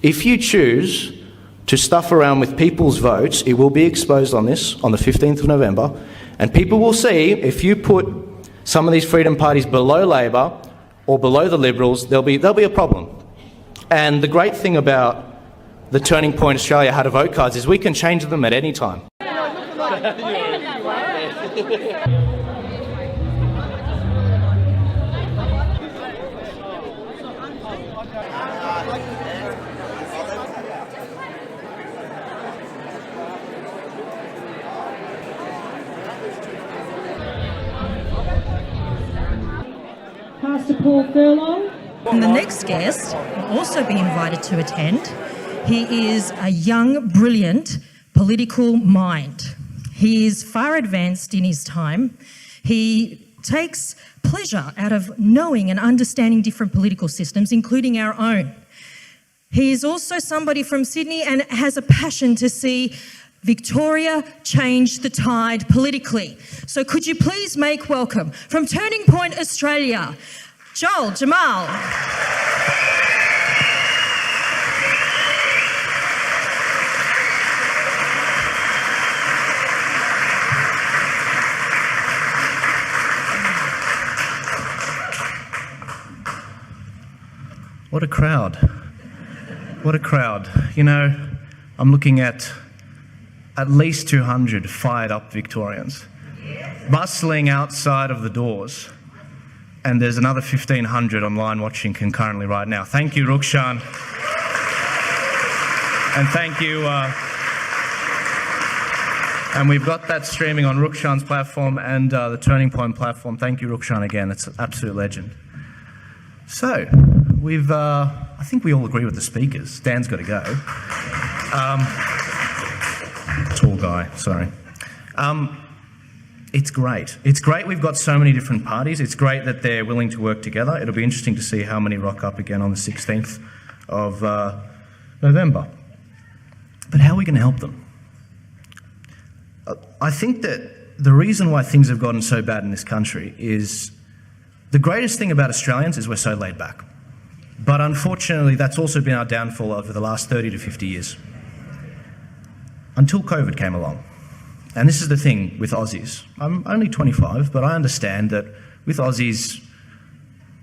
If you choose to stuff around with people's votes, it will be exposed on this, on the 15th of November, and people will see if you put some of these freedom parties below Labor or below the Liberals, there'll be a problem. And the great thing about the Turning Point Australia How to Vote cards is we can change them at any time. Pastor Paul Furlong. And the next guest will also be invited to attend. He is a young, brilliant political mind. He is far advanced in his time. He takes pleasure out of knowing and understanding different political systems, including our own. He is also somebody from Sydney and has a passion to see Victoria change the tide politically. So could you please make welcome from Turning Point Australia, Jammal. What a crowd. What a crowd. You know, I'm looking at least 200 fired up Victorians bustling outside of the doors, and there's another 1,500 online watching concurrently right now. Thank you, Rukshan. And thank you. And we've got that streaming on Rukshan's platform and the Turning Point platform. Thank you, Rukshan, again. It's an absolute legend. So, I think we all agree with the speakers. Dan's got to go. Tall guy, sorry. It's great. It's great we've got so many different parties. It's great that they're willing to work together. It'll be interesting to see how many rock up again on the 16th of November. But how are we going to help them? I think that the reason why things have gotten so bad in this country is the greatest thing about Australians is we're so laid back. But unfortunately, that's also been our downfall over the last 30 to 50 years. Until COVID came along. And this is the thing with Aussies. I'm only 25, but I understand that with Aussies,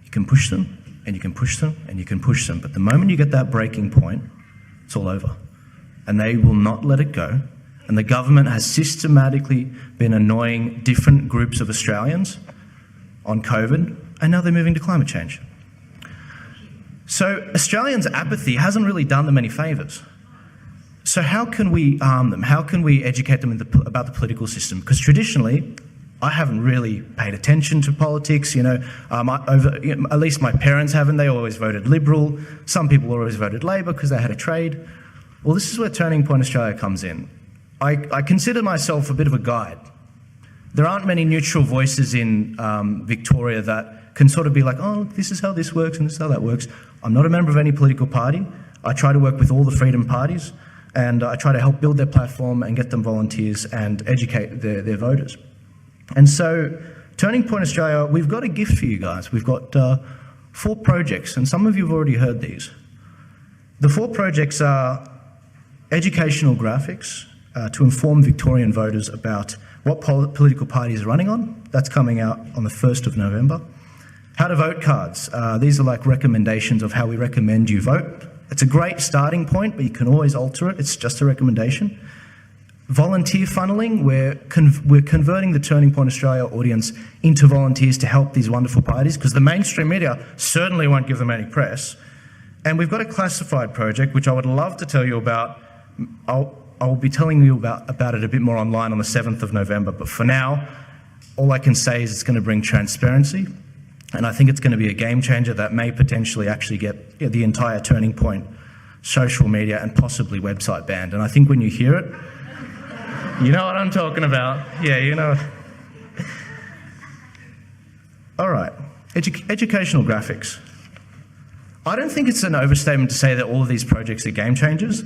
you can push them, and you can push them, and you can push them. But the moment you get that breaking point, it's all over. And they will not let it go. And the government has systematically been annoying different groups of Australians on COVID, and now they're moving to climate change. So Australians' apathy hasn't really done them any favours. So how can we arm them? How can we educate them about the political system? Because traditionally, I haven't really paid attention to politics. At least my parents haven't. They always voted Liberal. Some people always voted Labor because they had a trade. Well, this is where Turning Point Australia comes in. I consider myself a bit of a guide. There aren't many neutral voices in Victoria that can sort of be like, oh, this is how this works and this is how that works. I'm not a member of any political party. I try to work with all the freedom parties, and I try to help build their platform and get them volunteers and educate their voters. And so, Turning Point Australia, we've got a gift for you guys. We've got 4 projects, and some of you have already heard these. The 4 projects are educational graphics to inform Victorian voters about what political parties are running on. That's coming out on the 1st of November. How to vote cards. These are like recommendations of how we recommend you vote. It's a great starting point, but you can always alter it. It's just a recommendation. Volunteer funneling, we're converting the Turning Point Australia audience into volunteers to help these wonderful parties, because the mainstream media certainly won't give them any press. And we've got a classified project, which I would love to tell you about. I'll be telling you about it a bit more online on the 7th of November, but for now, all I can say is it's going to bring transparency, and I think it's going to be a game changer that may potentially actually get the entire Turning Point social media and possibly website banned. And I think when you hear it, you know what I'm talking about. Yeah, you know. All right, educational graphics. I don't think it's an overstatement to say that all of these projects are game changers.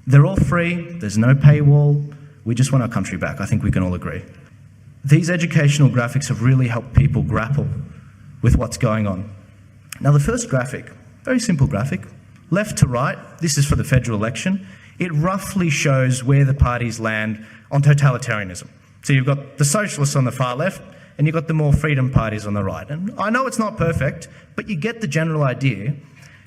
They're all free, there's no paywall, we just want our country back. I think we can all agree. These educational graphics have really helped people grapple with what's going on. Now the first graphic, very simple graphic, left to right, this is for the federal election, it roughly shows where the parties land on totalitarianism. So you've got the socialists on the far left, and you've got the more freedom parties on the right. And I know it's not perfect, but you get the general idea.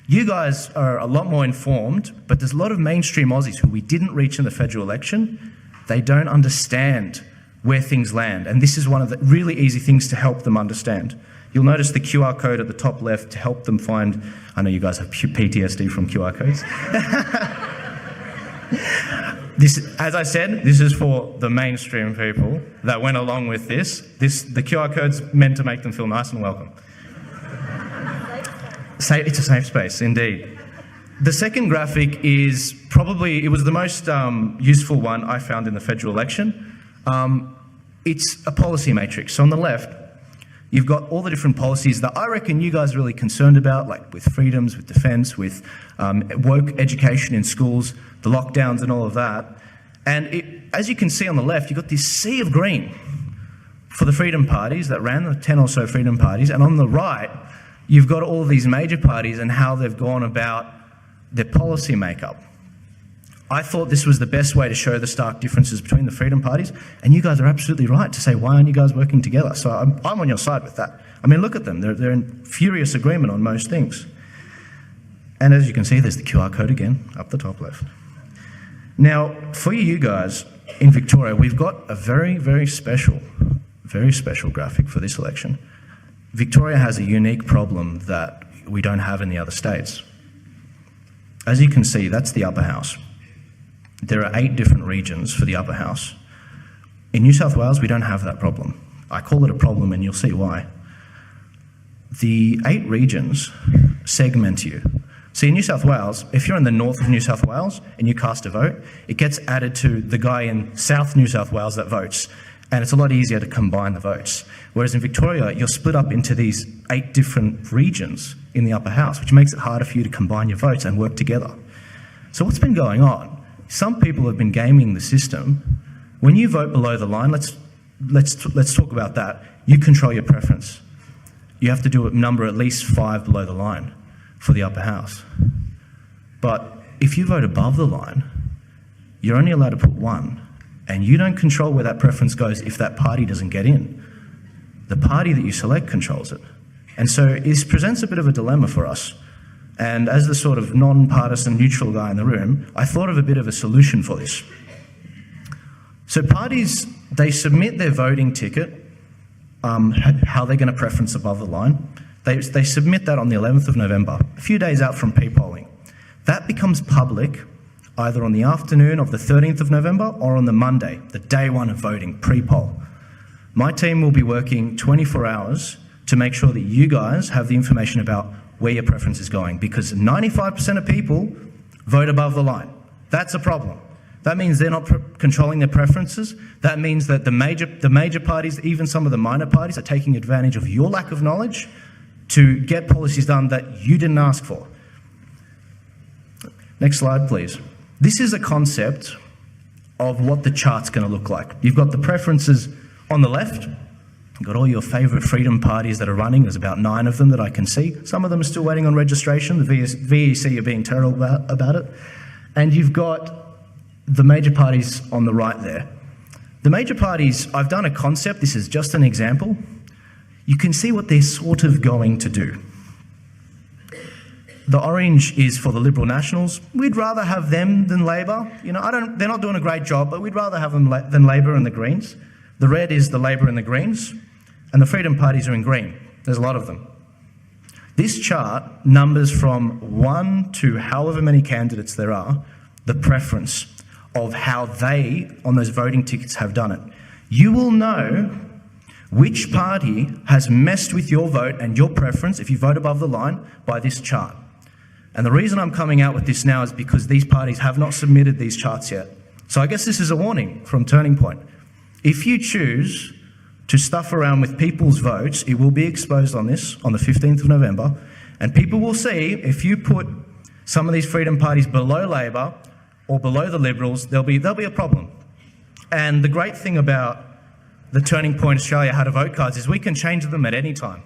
You guys are a lot more informed, but there's a lot of mainstream Aussies who we didn't reach in the federal election. They don't understand where things land, and this is one of the really easy things to help them understand. You'll notice the QR code at the top left to help them find, I know you guys have PTSD from QR codes. This, as I said, this is for the mainstream people that went along with this. The QR code's meant to make them feel nice and welcome. It's a safe space, indeed. The second graphic is probably, it was the most useful one I found in the federal election. It's a policy matrix. So on the left, you've got all the different policies that I reckon you guys are really concerned about, like with freedoms, with defence, with woke education in schools, the lockdowns and all of that. And as you can see on the left, you've got this sea of green for the freedom parties that ran, the 10 or so freedom parties. And on the right, you've got all of these major parties and how they've gone about their policy makeup. I thought this was the best way to show the stark differences between the freedom parties, and you guys are absolutely right to say, why aren't you guys working together? So I'm on your side with that. I mean, look at them. They're in furious agreement on most things. And as you can see, there's the QR code again, up the top left. Now, for you guys in Victoria, we've got a very, very special graphic for this election. Victoria has a unique problem that we don't have in the other states. As you can see, that's the upper house. There are 8 different regions for the upper house. In New South Wales, we don't have that problem. I call it a problem, and you'll see why. The 8 regions segment you. See, in New South Wales, if you're in the north of New South Wales and you cast a vote, it gets added to the guy in South New South Wales that votes, and it's a lot easier to combine the votes. Whereas in Victoria, you're split up into these 8 different regions in the upper house, which makes it harder for you to combine your votes and work together. So what's been going on? Some people have been gaming the system. When you vote below the line, let's talk about that. You control your preference. You have to do a number at least 5 below the line for the upper house. But if you vote above the line, you're only allowed to put 1, and you don't control where that preference goes if that party doesn't get in. The party that you select controls it. And so this presents a bit of a dilemma for us. And as the sort of non-partisan neutral guy in the room, I thought of a bit of a solution for this. So parties, they submit their voting ticket, how they're going to preference above the line. They submit that on the 11th of November, a few days out from pre-polling. That becomes public either on the afternoon of the 13th of November or on the Monday, the day 1 of voting, pre-poll. My team will be working 24 hours to make sure that you guys have the information about where your preference is going, because 95% of people vote above the line. That's a problem. That means they're not controlling their preferences. That means that the major parties, even some of the minor parties, are taking advantage of your lack of knowledge to get policies done that you didn't ask for. Next slide, please. This is a concept of what the chart's going to look like. You've got the preferences on the left. You've got all your favourite freedom parties that are running. There's about 9 of them that I can see. Some of them are still waiting on registration. The VEC are being terrible about it. And you've got the major parties on the right there. The major parties, I've done a concept. This is just an example. You can see what they're sort of going to do. The orange is for the Liberal Nationals. We'd rather have them than Labor. You know, they're not doing a great job, but we'd rather have them than Labor and the Greens. The red is the Labor and the Greens, and the freedom parties are in green. There's a lot of them. This chart numbers from 1 to however many candidates there are, the preference of how they, on those voting tickets, have done it. You will know which party has messed with your vote and your preference, if you vote above the line, by this chart. And the reason I'm coming out with this now is because these parties have not submitted these charts yet. So I guess this is a warning from Turning Point. If you choose to stuff around with people's votes, it will be exposed on this, on the 15th of November, and people will see if you put some of these freedom parties below Labor or below the Liberals, there'll be a problem. And the great thing about the Turning Point Australia How to Vote cards is we can change them at any time.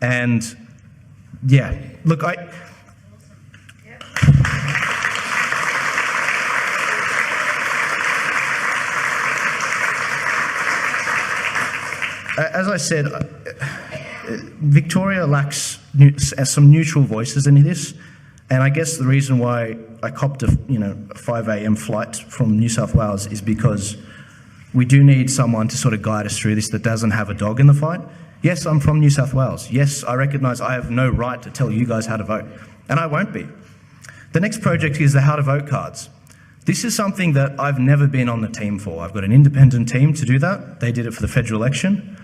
And yeah, look, As I said, Victoria lacks some neutral voices in this, and I guess the reason why I copped a 5 a.m. flight from New South Wales is because we do need someone to sort of guide us through this that doesn't have a dog in the fight. Yes, I'm from New South Wales. Yes, I recognise I have no right to tell you guys how to vote, and I won't be. The next project is the how to vote cards. This is something that I've never been on the team for. I've got an independent team to do that. They did it for the federal election.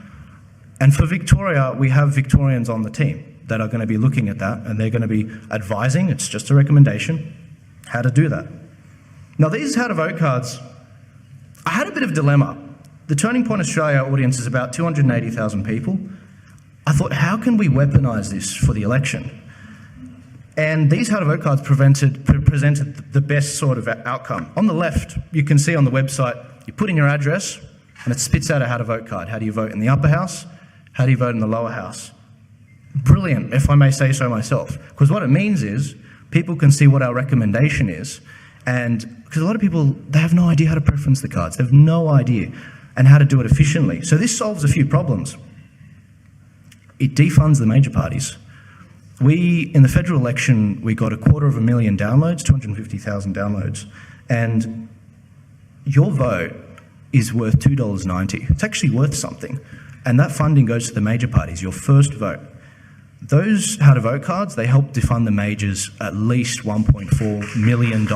And for Victoria, we have Victorians on the team that are going to be looking at that, and they're going to be advising, it's just a recommendation, how to do that. Now, these how to vote cards, I had a bit of a dilemma. The Turning Point Australia audience is about 280,000 people. I thought, how can we weaponise this for the election? And these how to vote cards presented the best sort of outcome. On the left, you can see on the website, you put in your address and it spits out a how to vote card. How do you vote in the upper house? How do you vote in the lower house? Brilliant, if I may say so myself. Because what it means is people can see what our recommendation is, and because a lot of people, they have no idea how to preference the cards. They have no idea and how to do it efficiently. So this solves a few problems. It defunds the major parties. In the federal election, we got 250,000 downloads, 250,000 downloads, and your vote is worth $2.90. It's actually worth something, and that funding goes to the major parties, your first vote. Those how to vote cards, they help defund the majors at least $1.4 million.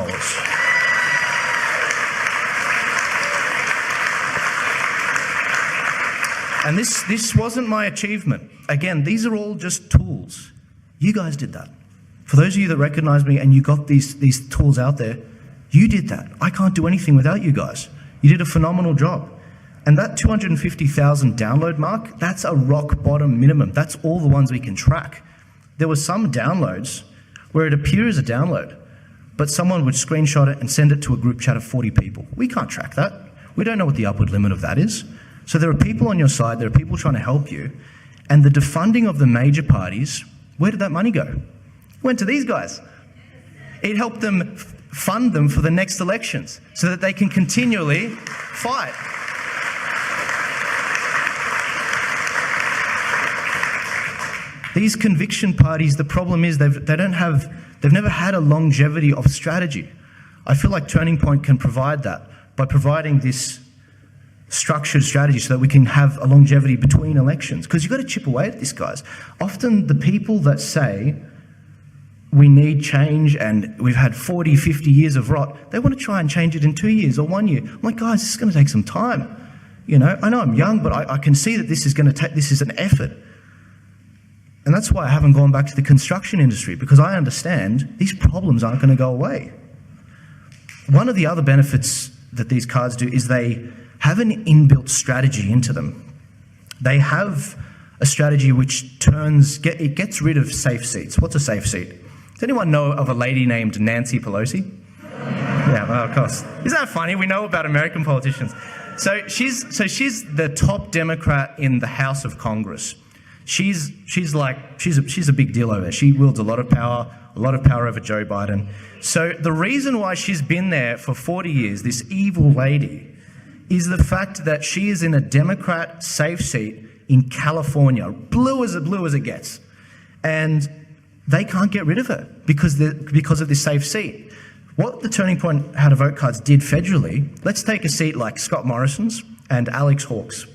And this wasn't my achievement. Again, these are all just tools. You guys did that. For those of you that recognise me and you got these tools out there, you did that. I can't do anything without you guys. You did a phenomenal job. And that 250,000 download mark, that's a rock bottom minimum. That's all the ones we can track. There were some downloads where it appears a download, but someone would screenshot it and send it to a group chat of 40 people. We can't track that. We don't know what the upward limit of that is. So there are people on your side, there are people trying to help you. And the defunding of the major parties, where did that money go? It went to these guys. It helped them fund them for the next elections so that they can continually fight. These conviction parties, the problem is they've never had a longevity of strategy. I feel like Turning Point can provide that by providing this structured strategy so that we can have a longevity between elections. Because you've got to chip away at this, guys. Often the people that say we need change and we've had 40, 50 years of rot, they want to try and change it in 2 years or 1 year. I'm like, guys, this is going to take some time. You know, I know I'm young, but I can see that this is an effort. And that's why I haven't gone back to the construction industry, because I understand these problems aren't going to go away. One of the other benefits that these cards do is they have an inbuilt strategy into them. They have a strategy which gets rid of safe seats. What's a safe seat? Does anyone know of a lady named Nancy Pelosi? Yeah, well, of course. Isn't that funny? We know about American politicians. So she's the top Democrat in the House of Congress. She's a big deal over there. She wields a lot of power over Joe Biden. So the reason why she's been there for 40 years, this evil lady, is the fact that she is in a Democrat safe seat in California, blue as it gets. And they can't get rid of her because of this safe seat. What the Turning Point How to Vote cards did federally, let's take a seat like Scott Morrison's and Alex Hawke's.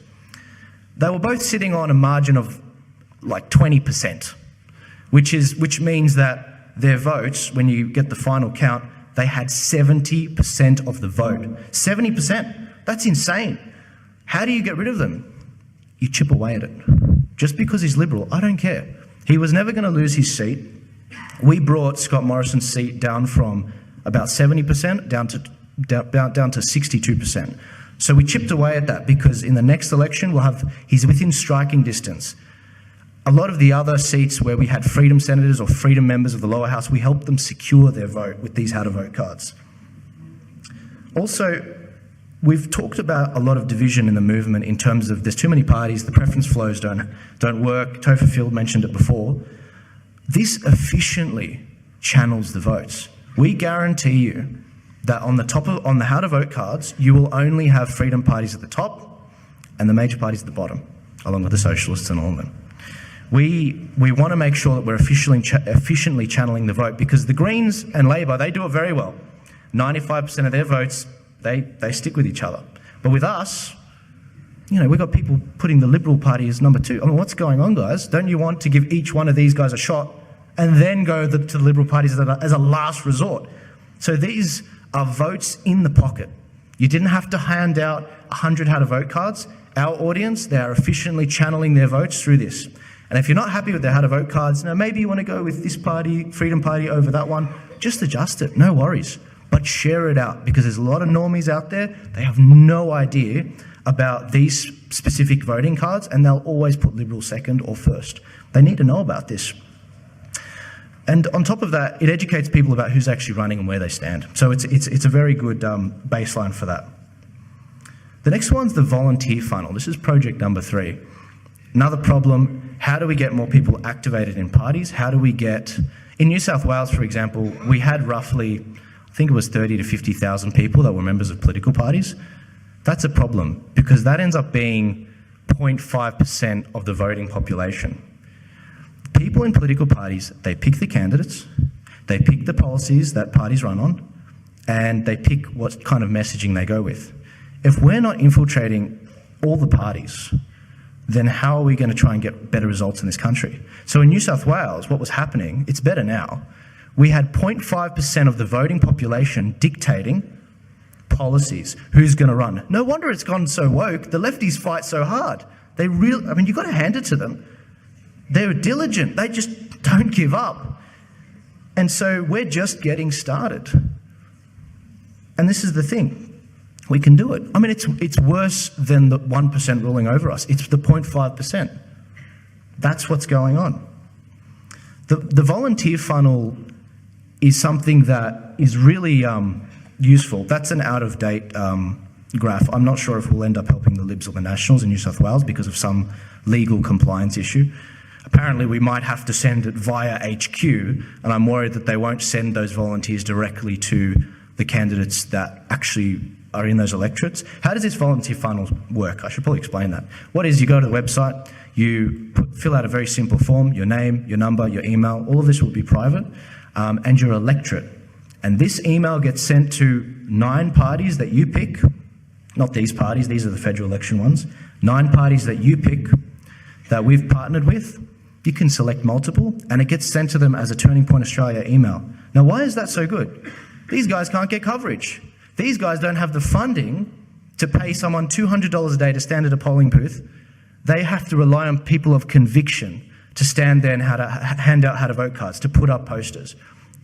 They were both sitting on a margin of like 20%, which means that their votes, when you get the final count, they had 70% of the vote. 70%. That's insane. How do you get rid of them? You chip away at it. Just because he's Liberal, I don't care. He was never going to lose his seat. We brought Scott Morrison's seat down from about 70% down to 62%. So we chipped away at that because in the next election, he's within striking distance. A lot of the other seats where we had Freedom senators or Freedom members of the lower house, we helped them secure their vote with these how to vote cards. Also, we've talked about a lot of division in the movement in terms of there's too many parties, the preference flows don't work. Topher Field mentioned it before. This efficiently channels the votes. We guarantee you that on the how to vote cards, you will only have Freedom parties at the top and the major parties at the bottom. along with the socialists and all of them. We want to make sure that we're efficiently channeling the vote, because the Greens and Labor, they do it very well. 95% of their votes, they stick with each other. But with us, we've got people putting the Liberal Party as number 2. I mean, what's going on, guys? Don't you want to give each one of these guys a shot and then go to the Liberal parties as a last resort? So these are votes in the pocket. You didn't have to hand out 100 how to vote cards. Our audience, they are efficiently channeling their votes through this. And if you're not happy with their how to vote cards, maybe you want to go with this party, Freedom Party, over that one, just adjust it, no worries. But share it out, because there's a lot of normies out there, they have no idea about these specific voting cards, and they'll always put Liberal second or first. They need to know about this. And on top of that, it educates people about who's actually running and where they stand. So it's a very good baseline for that. The next one's the volunteer funnel. This is project number 3. Another problem, how do we get more people activated in parties? How do we get, in New South Wales, for example, we had roughly, I think it was 30 to 50,000 people that were members of political parties. That's a problem, because that ends up being 0.5% of the voting population. People in political parties, they pick the candidates, they pick the policies that parties run on, and they pick what kind of messaging they go with. If we're not infiltrating all the parties, then how are we going to try and get better results in this country? So in New South Wales, what was happening, it's better now. We had 0.5% of the voting population dictating policies. Who's going to run? No wonder it's gone so woke. The lefties fight so hard. You've got to hand it to them. They're diligent. They just don't give up. And so we're just getting started. And this is the thing. We can do it. I mean, it's worse than the 1% ruling over us. It's the 0.5%. That's what's going on. The volunteer funnel is something that is really useful. That's an out-of-date graph. I'm not sure if we'll end up helping the Libs or the Nationals in New South Wales because of some legal compliance issue. Apparently, we might have to send it via HQ, and I'm worried that they won't send those volunteers directly to the candidates that actually are in those electorates. How does this volunteer funnel work? I should probably explain that. What is, you go to the website, you fill out a very simple form, your name, your number, your email, all of this will be private, and your electorate. And this email gets sent to 9 parties that you pick, not these parties, these are the federal election ones, 9 parties that you pick that we've partnered with. You can select multiple, and it gets sent to them as a Turning Point Australia email. Now, why is that so good? These guys can't get coverage. These guys don't have the funding to pay someone $200 a day to stand at a polling booth. They have to rely on people of conviction to stand there and hand out how to vote cards, to put up posters.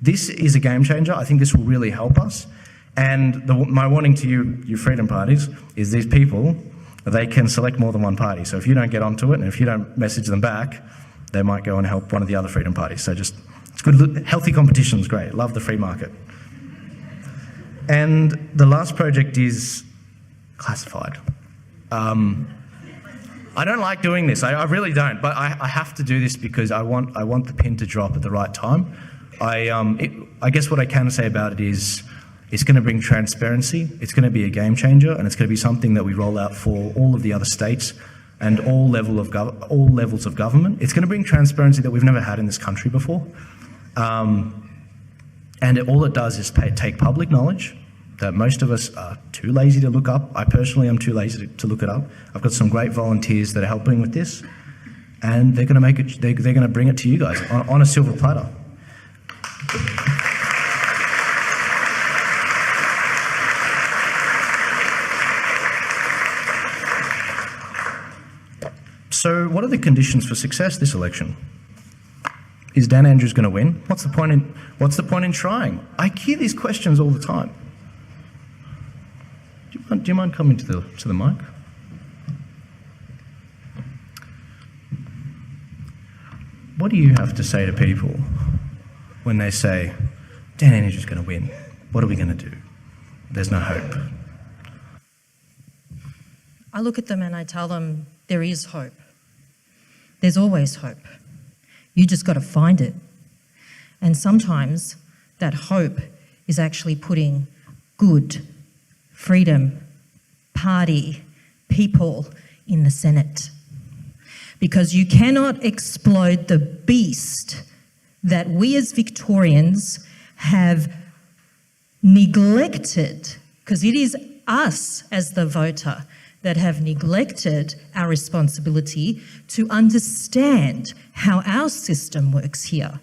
This is a game changer. I think this will really help us. And my warning to you freedom parties, is these people, they can select more than one party. So if you don't get onto it and if you don't message them back, they might go and help one of the other freedom parties. So it's good, healthy competition is great. Love the free market. And the last project is classified. I don't like doing this. I really don't, but I have to do this because I want the pin to drop at the right time. I guess what I can say about it is it's going to bring transparency. It's going to be a game changer, and it's going to be something that we roll out for all of the other states and all levels of government. It's going to bring transparency that we've never had in this country before. And all it does is take public knowledge that most of us are too lazy to look up. I personally am too lazy to look it up. I've got some great volunteers that are helping with this, and they're going to bring it to you guys on a silver platter. So, what are the conditions for success this election? Is Dan Andrews going to win? What's the point in trying? I hear these questions all the time. Do you mind coming to the mic? What do you have to say to people when they say, Dan Andrews is going to win? What are we going to do? There's no hope. I look at them and I tell them there is hope. There's always hope. You just got to find it. And sometimes that hope is actually putting good, freedom, party, people in the Senate. because you cannot explode the beast that we as Victorians have neglected, because it is us as the voter that have neglected our responsibility to understand how our system works here.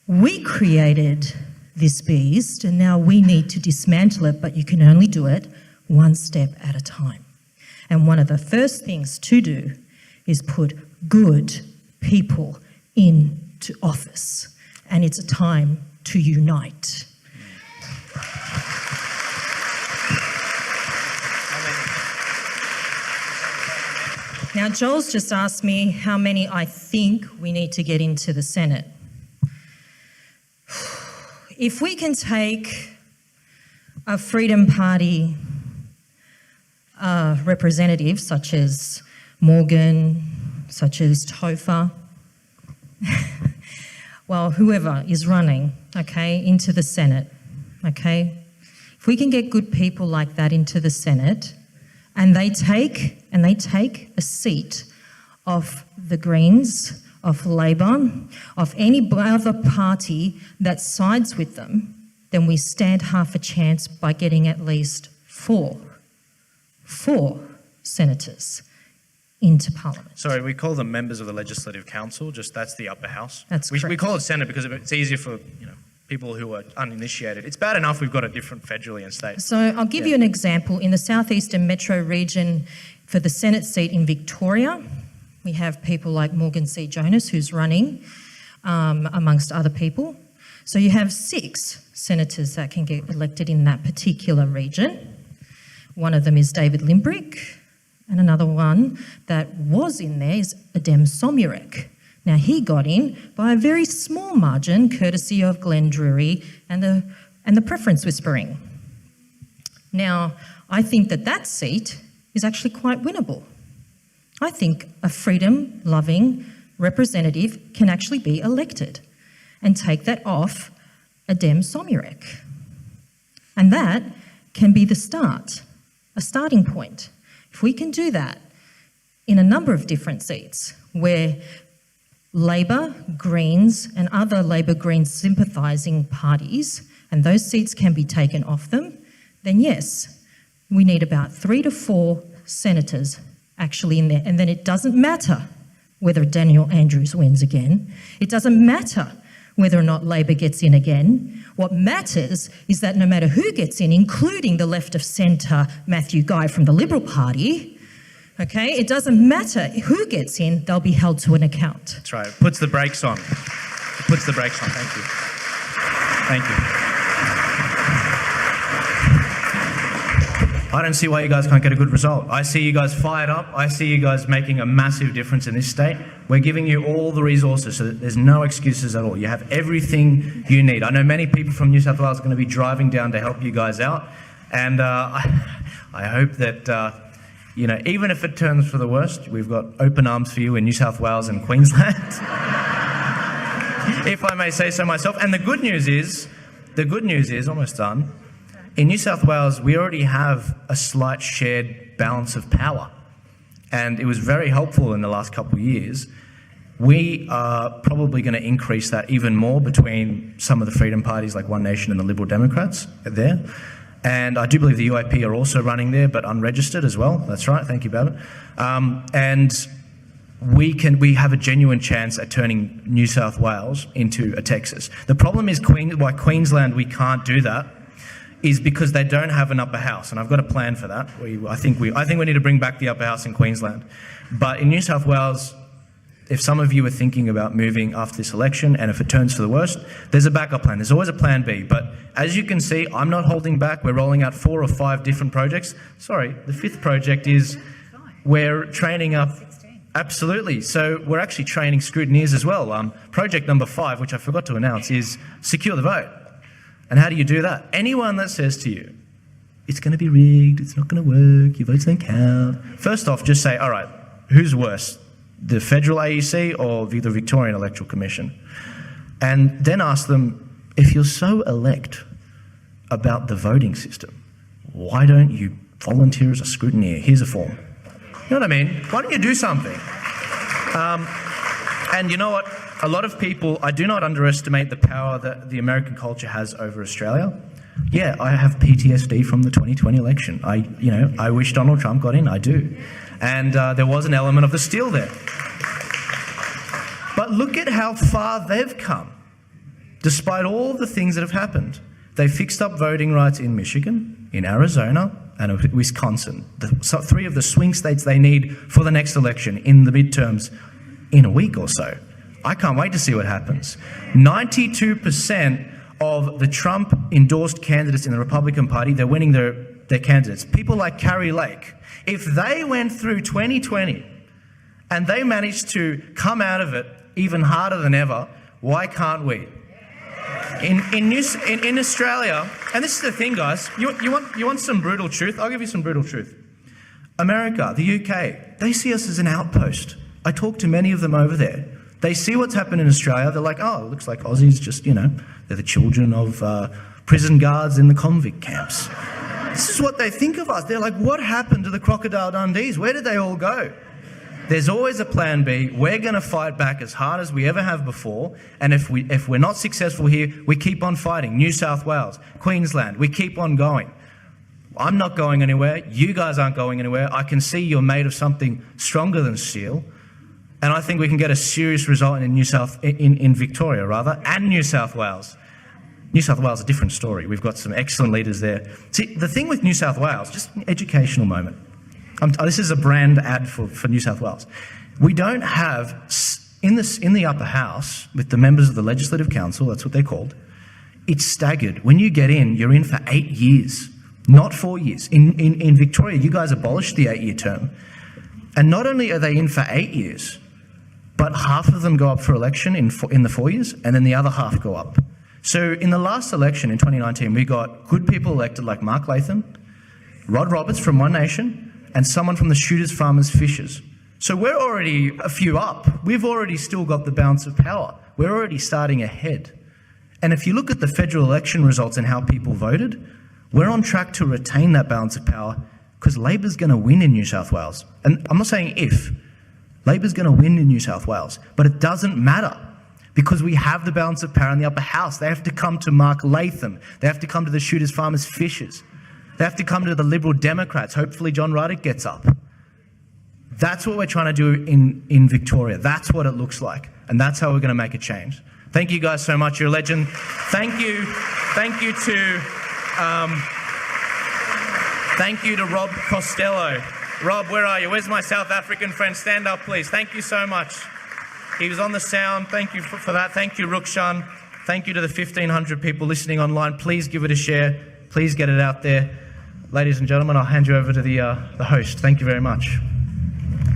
We created this beast and now we need to dismantle it, but you can only do it one step at a time. And one of the first things to do is put good people into office. And it's a time to unite. Now, Joel's just asked me how many I think we need to get into the Senate. If we can take a Freedom Party representative such as Morgan, such as Topher, well, whoever is running, okay, into the Senate, okay? If we can get good people like that into the Senate and they take a seat of the Greens, of Labor, of any other party that sides with them, then we stand half a chance by getting at least four senators into Parliament. Sorry, we call them members of the Legislative Council, just that's the upper house. That's we correct. call it Senate because it's easier for people who are uninitiated. It's bad enough we've got it different federally and state. So I'll give you an example. In the Southeastern Metro region, for the Senate seat in Victoria, we have people like Morgan C. Jonas, who's running, amongst other people. So you have 6 senators that can get elected in that particular region. One of them is David Limbrick, and another one that was in there is Adem Somyurek. Now, he got in by a very small margin, courtesy of Glenn Drury and the preference whispering. Now, I think that seat is actually quite winnable. I think a freedom-loving representative can actually be elected and take that off Adem Somyurek. And that can be the start, a starting point. If we can do that in a number of different seats where Labor, Greens and other Labor Greens sympathising parties, and those seats can be taken off them, then yes, we need about 3 to 4 senators actually in there. And then it doesn't matter whether Daniel Andrews wins again. It doesn't matter whether or not Labor gets in again. What matters is that no matter who gets in, including the left of centre Matthew Guy from the Liberal Party, okay, it doesn't matter who gets in, they'll be held to an account. That's right. It puts the brakes on. It puts the brakes on. Thank you. Thank you. I don't see why you guys can't get a good result. I see you guys fired up. I see you guys making a massive difference in this state. We're giving you all the resources so that there's no excuses at all. You have everything you need. I know many people from New South Wales are going to be driving down to help you guys out. And I hope that, even if it turns for the worst, we've got open arms for you in New South Wales and Queensland. If I may say so myself. And the good news is, almost done, in New South Wales, we already have a slight shared balance of power. And it was very helpful in the last couple of years. We are probably going to increase that even more between some of the freedom parties like One Nation and the Liberal Democrats there. And I do believe the UIP are also running there, but unregistered as well. That's right. Thank you, Babbitt. And we have a genuine chance at turning New South Wales into a Texas. The problem is why Queensland we can't do that is because they don't have an upper house, and I've got a plan for that. I think we need to bring back the upper house in Queensland. But in New South Wales, if some of you are thinking about moving after this election, and if it turns for the worst, there's a backup plan. There's always a plan B. But as you can see, I'm not holding back. We're rolling out 4 or 5 different projects. Sorry, the 5th project is we're training up. Absolutely. So we're actually training scrutineers as well. Project number 5, which I forgot to announce, is secure the vote. And how do you do that? Anyone that says to you, it's going to be rigged, it's not going to work, your votes don't count. First off, just say, all right, who's worse, the federal AEC or the Victorian Electoral Commission? And then ask them, if you're so elect about the voting system, why don't you volunteer as a scrutineer? Here's a form. You know what I mean? Why don't you do something? And you know what? A lot of people, I do not underestimate the power that the American culture has over Australia. Yeah, I have PTSD from the 2020 election. I wish Donald Trump got in, I do. And there was an element of the steal there. But look at how far they've come, despite all the things that have happened. They fixed up voting rights in Michigan, in Arizona, and Wisconsin, three of the swing states they need for the next election in the midterms in a week or so. I can't wait to see what happens. 92% of the Trump-endorsed candidates in the Republican Party, they're winning their candidates. People like Carrie Lake. If they went through 2020 and they managed to come out of it even harder than ever, why can't we? In Australia, and this is the thing, guys, you want some brutal truth? I'll give you some brutal truth. America, the UK, they see us as an outpost. I talk to many of them over there. They see what's happened in Australia. They're like, oh, it looks like Aussies just, they're the children of prison guards in the convict camps. This is what they think of us. They're like, what happened to the Crocodile Dundees? Where did they all go? There's always a plan B. We're going to fight back as hard as we ever have before. And if we're not successful here, we keep on fighting. New South Wales, Queensland, we keep on going. I'm not going anywhere. You guys aren't going anywhere. I can see you're made of something stronger than steel. And I think we can get a serious result in Victoria, and New South Wales. New South Wales is a different story. We've got some excellent leaders there. See, the thing with New South Wales, just an educational moment. This is a brand ad for New South Wales. We don't have, in the upper house, with the members of the Legislative Council, that's what they're called, it's staggered. When you get in, you're in for 8 years, not 4 years. In Victoria, you guys abolished the 8-year term. And not only are they in for 8 years, but half of them go up for election in the 4 years, and then the other half go up. So in the last election in 2019, we got good people elected like Mark Latham, Rod Roberts from One Nation, and someone from the Shooters, Farmers, Fishers. So we're already a few up. We've already still got the balance of power. We're already starting ahead. And if you look at the federal election results and how people voted, we're on track to retain that balance of power because Labor's going to win in New South Wales. And I'm not saying if. Labor's going to win in New South Wales, but it doesn't matter because we have the balance of power in the upper house. They have to come to Mark Latham. They have to come to the Shooters, Farmers, Fishers. They have to come to the Liberal Democrats. Hopefully John Ruddock gets up. That's what we're trying to do in Victoria. That's what it looks like. And that's how we're going to make a change. Thank you guys so much. You're a legend. Thank you to Rob Costello. Rob, where are you? Where's my South African friend? Stand up, please. Thank you so much. He was on the sound. Thank you for that. Thank you, Rukshan. Thank you to the 1,500 people listening online. Please give it a share. Please get it out there. Ladies and gentlemen, I'll hand you over to the host. Thank you very much.